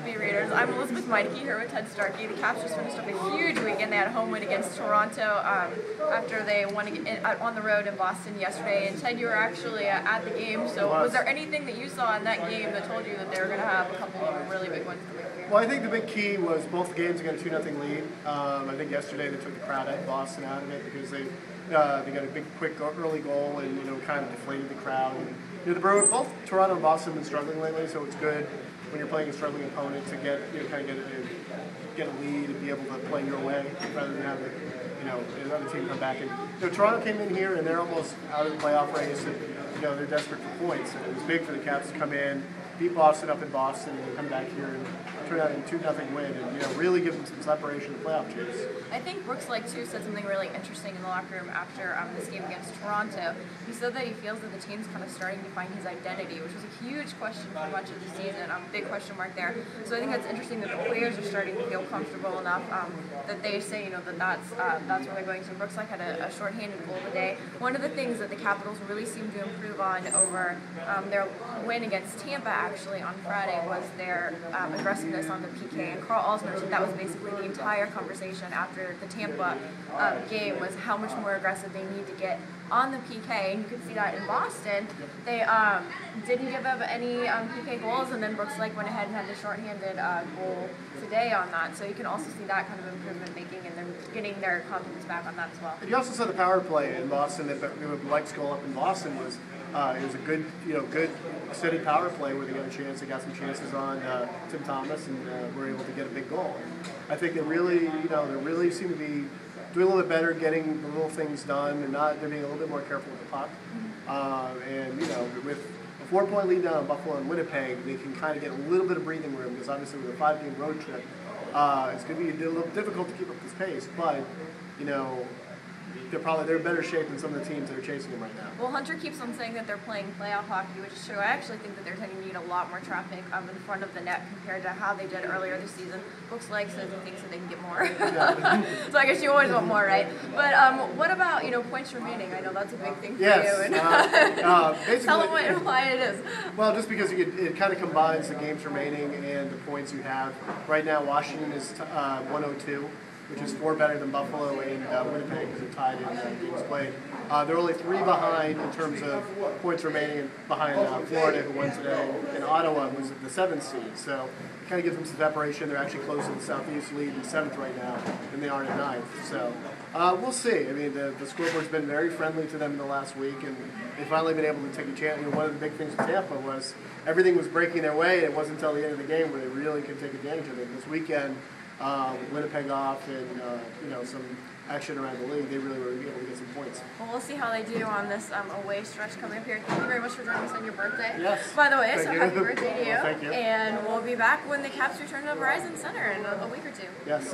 beat readers. I'm Elisabeth Meinecke here with Starkey. The Caps just finished up a huge weekend. They had a home win against Toronto after they won on the road in Boston yesterday. And Ted, you were actually at the game. So was there anything that you saw in that game that told you that they were going to have a couple of really big ones coming up here? Well, I think the big key was both games got a 2-0 lead. I think yesterday they took the crowd at Boston out of it because they got a big, quick early goal and kind of deflated the crowd. And, both Toronto and Boston have been struggling lately, so it's good when you're playing a struggling opponent to get get a lead and be able to play your way rather than have another team come back. And Toronto came in here and they're almost out of the playoff race, and they're desperate for points. And it was big for the Caps to come in, beat Boston up in Boston, and come back here and turn out a 2-0 win, and really give them some separation in the playoff chase. I think Brooks too said something really interesting in the locker room after this game against Toronto. He said that he feels that the team's kind of starting to find his identity, which was a huge question for much of the season. Big question mark there. So I think that's interesting that the players are starting to feel comfortable enough that they say that's where they're going. So Brooks had a shorthanded goal today. One of the things that the Capitals really seemed to improve on over their win against Tampa actually on Friday was their aggressiveness on the PK. And Carl Alls mentioned that was basically the entire conversation after the Tampa game was how much more aggressive they need to get on the PK. And you could see that in Boston. They didn't give up any PK goals, and then Brooks went ahead and had the shorthanded goal today on that. So you can also see that kind of improvement making and them getting their confidence back on that as well. And you also saw the power play in Boston. That Blake's goal up in Boston was it was a good, good steady power play where they got a chance. They got some chances on Tim Thomas and were able to get a big goal. I think they really, they really seem to be doing a little bit better, getting the little things done, and they're being a little bit more careful with the puck. And with a 4-point lead down on Buffalo and Winnipeg, they can kind of get a little bit of breathing room because obviously with a 5-game road trip, it's going to be a little difficult to keep up this pace. But they're in better shape than some of the teams that are chasing them right now. Well, Hunter keeps on saying that they're playing playoff hockey, which is true. I actually think that they're tending to need a lot more traffic in front of the net compared to how they did earlier this season. Brooks says he thinks that they can get more. So I guess you always want more, right? But what about points remaining? I know that's a big thing for you. And basically, tell them why it is. Well, just because it kind of combines the games remaining and the points you have. Right now, Washington is 102. Which is 4 better than Buffalo and Winnipeg because they're tied in games played. They're only 3 behind in terms of points remaining behind Florida, who won today, and Ottawa was the 7th seed. So it kind of gives them some separation. They're actually close to the Southeast lead in 7th right now, and they aren't in 9th. So we'll see. I mean, the scoreboard's been very friendly to them in the last week, and they've finally been able to take a chance. One of the big things with Tampa was everything was breaking their way, and it wasn't until the end of the game where they really could take advantage of it. This weekend, Winnipeg off and some action around the league, they really were able to get some points. Well, we'll see how they do on this away stretch coming up here. Thank you very much for joining us on your birthday. Yes. By the way, Thank you. happy birthday to you. Well, thank you. And we'll be back when the Caps return to the Verizon Center in a week or two. Yes.